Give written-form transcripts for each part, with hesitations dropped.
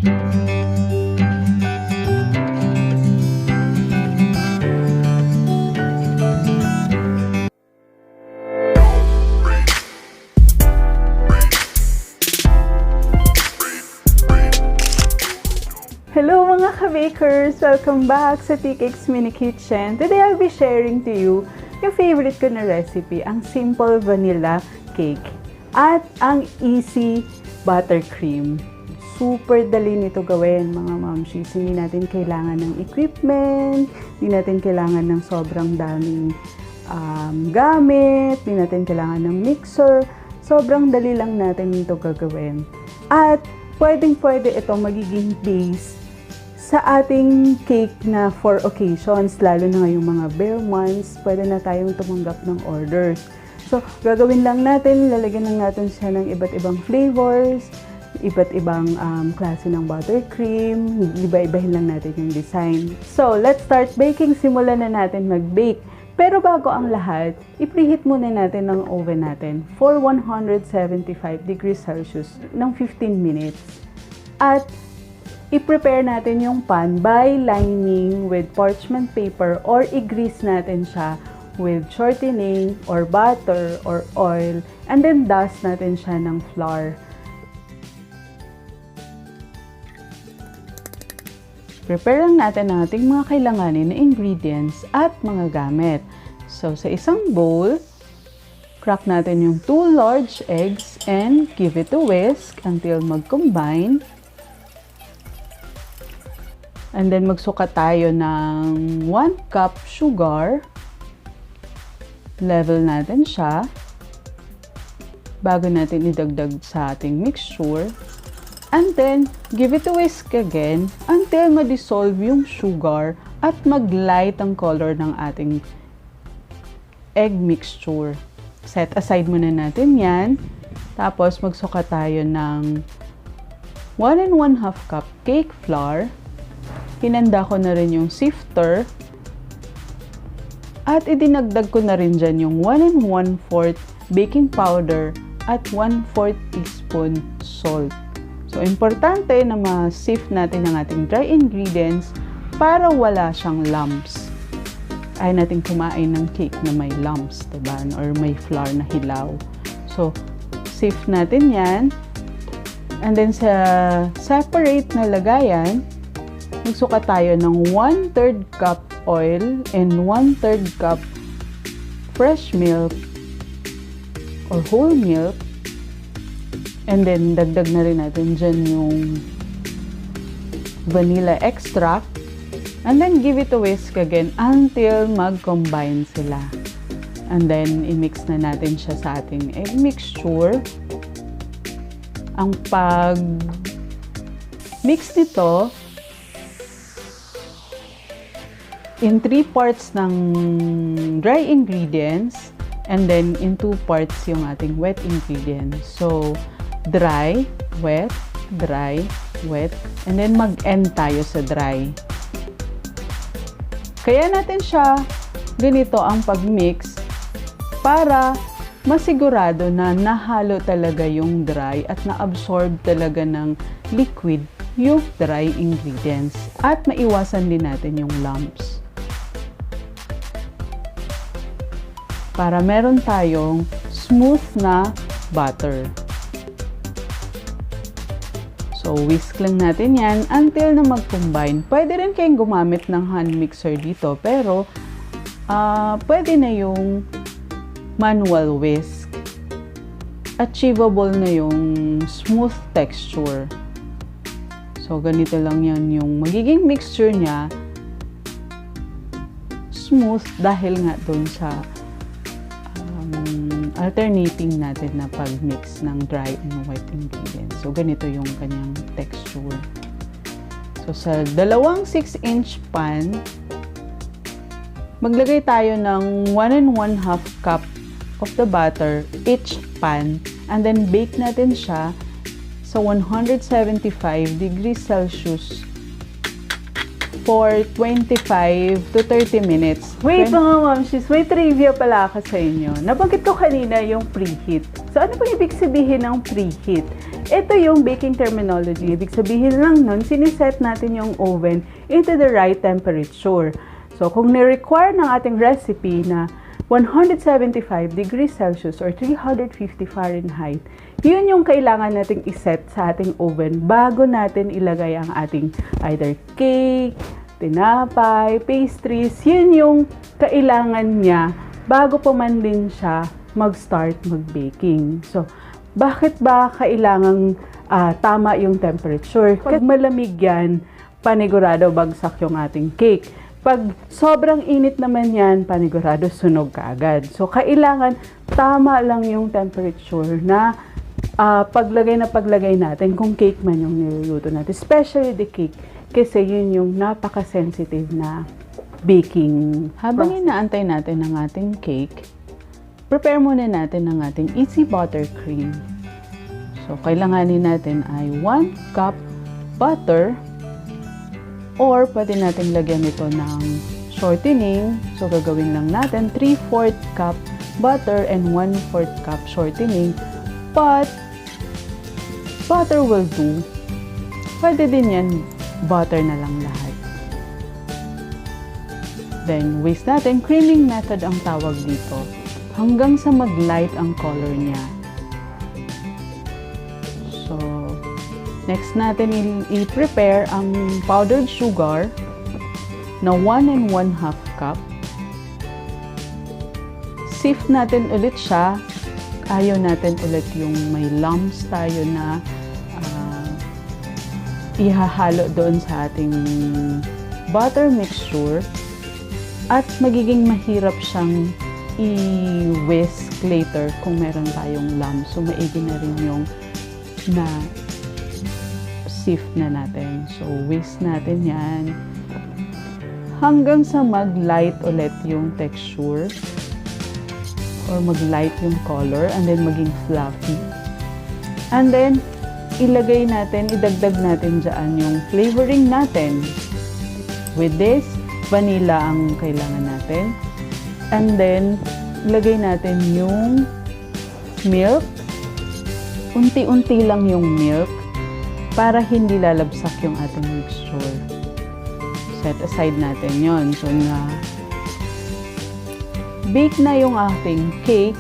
Hello mga ka-bakers! Welcome back sa TK's Mini Kitchen. Today I'll be sharing to you yung favorite ko na recipe, ang simple vanilla cake at ang easy buttercream. Super dali nito gawin mga mamshis. Hindi natin kailangan ng equipment, hindi natin kailangan ng sobrang daming gamit, hindi natin kailangan ng mixer. Sobrang dali lang natin ito gagawin. At pwedeng-pwede ito magiging base sa ating cake na for occasions, lalo na ngayong mga bare months, pwede na tayong tumanggap ng orders. So, gagawin lang natin, lalagyan lang natin siya ng iba't ibang flavors, iba't ibang klase ng buttercream, iba-ibahin lang natin yung design. So, let's start baking. Simulan na natin mag-bake. Pero bago ang lahat, i-preheat muna natin ng oven natin for 175 degrees Celsius ng 15 minutes. At i-prepare natin yung pan by lining with parchment paper or i-grease natin siya with shortening or butter or oil, and then dust natin siya ng flour. Prepare lang natin ang ating mga kailanganin na ingredients at mga gamit. So, sa isang bowl, crack natin yung 2 large eggs and give it a whisk until mag-combine. And then, magsuka tayo ng 1 cup sugar. Level natin siya. Bago natin idagdag sa ating mixture. And then, give it a whisk again until ma-dissolve yung sugar at mag-light ang color ng ating egg mixture. Set aside muna natin yan. Tapos, magsuka tayo ng 1 1/2 cup cake flour. Hinanda ko na rin yung sifter. At idinagdag ko na rin dyan yung 1 1/4 baking powder at 1/4 teaspoon salt. So, importante na ma-sift natin ang ating dry ingredients para wala siyang lumps. Ayaw natin kumain ng cake na may lumps, diba? Or may flour na hilaw. So, sift natin yan. And then, sa separate na lagayan, magsuka tayo ng 1/3 cup oil and 1/3 cup fresh milk or whole milk. And then, dagdag na rin natin dyan yung vanilla extract. And then, give it a whisk again until mag-combine sila. And then, i-mix na natin siya sa ating egg mixture. Ang pag-mix nito, in 3 parts ng dry ingredients and then in 2 parts yung ating wet ingredients. So, dry, wet, and then mag-end tayo sa dry. Kaya natin siya ganito ang pag-mix para masigurado na nahalo talaga yung dry at na-absorb talaga ng liquid yung dry ingredients at maiwasan din natin yung lumps. Para meron tayong smooth na butter. So, whisk lang natin yan until na mag-combine. Pwede rin kayong gumamit ng hand mixer dito, pero pwede na yung manual whisk. Achievable na yung smooth texture. So, ganito lang yan yung magiging mixture niya. Smooth dahil nga doon sa alternating natin na pag-mix ng dry and wet ingredients. So, ganito yung kanyang texture. So, sa dalawang 6-inch pan, maglagay tayo ng 1 1/2 cup of the butter each pan, and then bake natin siya sa 175 degrees Celsius for 25 to 30 minutes. Wait mga mamshis, may trivia pala ako sa inyo. Nabanggit ko kanina yung preheat. So ano pong ibig sabihin ng preheat? Ito yung baking terminology. Ibig sabihin lang nun, siniset natin yung oven into the right temperature. So, kung ni-require ng ating recipe na 175 degrees Celsius or 350 Fahrenheit, yun yung kailangan nating iset sa ating oven bago natin ilagay ang ating either cake, tinapay, pastries. Yun yung kailangan niya bago pa man din siya mag-start mag-baking. So, bakit ba kailangang tama yung temperature? Pag malamig yan, panigurado bagsak yung ating cake. Pag sobrang init naman yan, panigurado sunog kaagad. So, kailangan tama lang yung temperature na paglagay natin kung cake man yung niluluto natin. Especially the cake, kasi yun yung napaka-sensitive na baking Habang process. inaantay natin ang ating cake, prepare muna natin ang ating easy buttercream. So, kailanganin natin ay 1 cup butter, or pwede natin lagyan ito ng shortening. So, gagawin lang natin 3/4 cup butter and 1/4 cup shortening. But, butter will do. Pwede din yan, butter na lang lahat. Then, whisk natin. Creaming method ang tawag dito. Hanggang sa mag-light ang color niya. So, next natin i-prepare ang powdered sugar na 1 1/2 cup. Sift natin ulit siya. Ayaw natin ulit yung may lumps tayo na ihahalo doon sa ating butter mixture. At magiging mahirap siyang i-whisk later kung meron tayong lumps. So, maigi na rin yung na sift na natin. So, whisk natin yan hanggang sa mag-light ulit yung texture or mag-light yung color and then maging fluffy. And then, ilagay natin, idagdag natin dyan yung flavoring natin. With this, vanilla ang kailangan natin. And then, ilagay natin yung milk. Unti-unti lang yung milk para hindi lalabsak yung ating mixture. Set aside natin yon. So, bake na yung ating cake.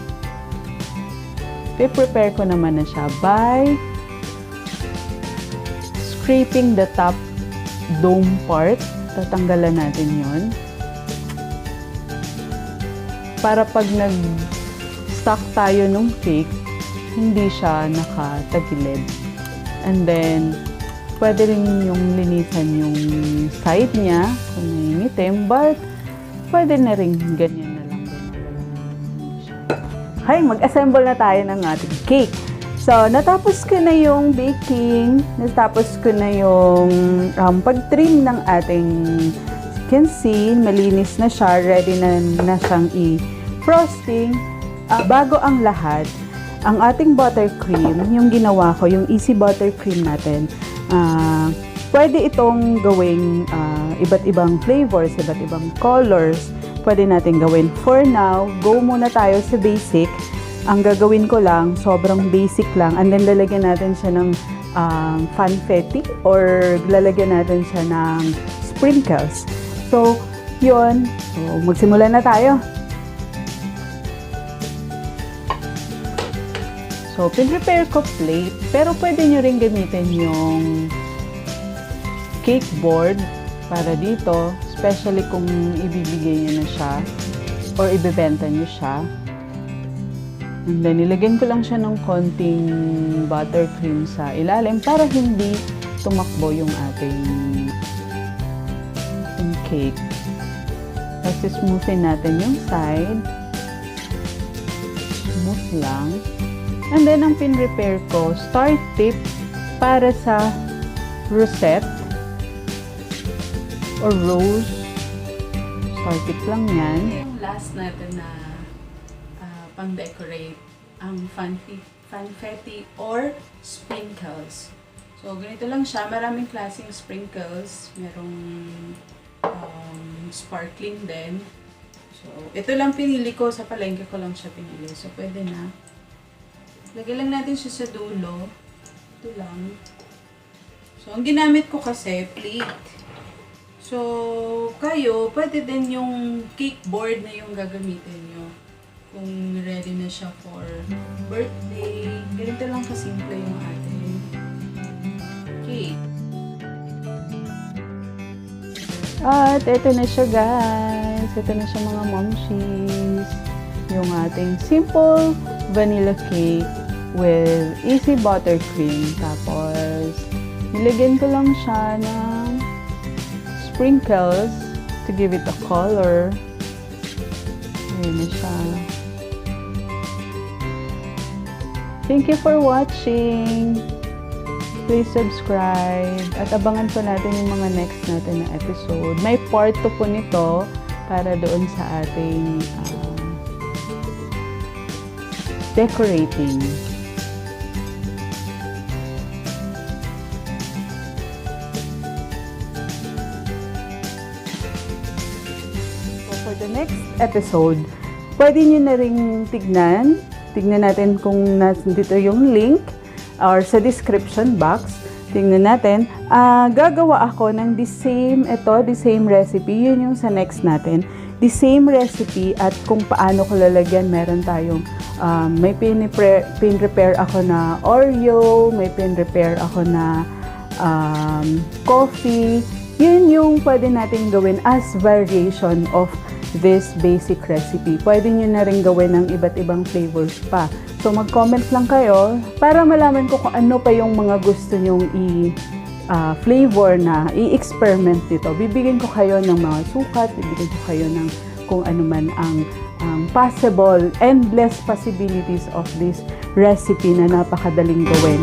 Prepare ko naman na siya by scraping the top dome part. Tatanggalan natin yon. Para pag nag-stuck tayo nung cake, hindi siya nakatagilid. And then, pwede rin yung linisan yung side niya kung nangingitim, but pwede na rin ganyan na lang din. Hay, mag-assemble na tayo ng ating cake. So, natapos ko na yung baking, natapos ko na yung pag-trim ng ating, you can see, malinis na siya, ready na siyang i-frosting. Bago ang lahat, ang ating buttercream, yung ginawa ko, yung easy buttercream natin, pwede itong gawing iba't ibang flavors, iba't ibang colors. Pwede natin gawin. For now, go muna tayo sa basic. Ang gagawin ko lang, sobrang basic lang. And then, lalagyan natin siya ng fanfetti or lalagyan natin siya ng sprinkles. So, yun. So, magsimula na tayo. So, prepare ko plate, pero pwede nyo rin gamitin yung cake board para dito, especially kung ibibigay nyo na siya or ibebenta nyo siya. And then, ilagyan ko lang siya ng konting buttercream sa ilalim para hindi tumakbo yung ating cake. Tapos, smoothin natin yung side. Smooth lang. And then, ang pin-repair ko, star tip para sa rosette or rose. Star tip lang yan. Yung last natin na pang-decorate ang fanfetti or sprinkles. So, ganito lang siya. Maraming klaseng sprinkles. Merong sparkling din. So, ito lang pinili ko. Sa palengke ko lang siya pinili. So, pwede na. Lagyan lang natin siya sa dulo. Ito lang. So, ang ginamit ko kasi, plate. So, kayo, pwede din yung cake board na yung gagamitin nyo. Kung ready na siya for birthday. Ganito lang kasimple yung ating cake. At ito na siya, guys. Ito na siya, mga momshies. Yung ating simple vanilla cake with easy buttercream. Tapos, nilagyan ko lang siya ng sprinkles to give it a color. Ayan na siya. Thank you for watching. Please subscribe. At abangan po natin yung mga next natin na episode. May part 2 po nito para doon sa ating decorating. For the next episode, pwede nyo na rin tignan. Tignan natin kung nandito yung link or sa description box. Tignan natin. Gagawa ako ng the same recipe. Yun yung sa next natin. The same recipe at kung paano ko lalagyan. Meron tayong may pin-prepare ako na Oreo, may pin-prepare ako na coffee. Yun yung pwede natin gawin as variation of this basic recipe. Pwede nyo na rin gawin ng iba't ibang flavors pa. So, mag-comment lang kayo para malaman ko kung ano pa yung mga gusto nyong flavor na i-experiment dito. Bibigyan ko kayo ng mga sukat, bibigyan ko kayo ng kung ano man ang possible, endless possibilities of this recipe na napakadaling gawin.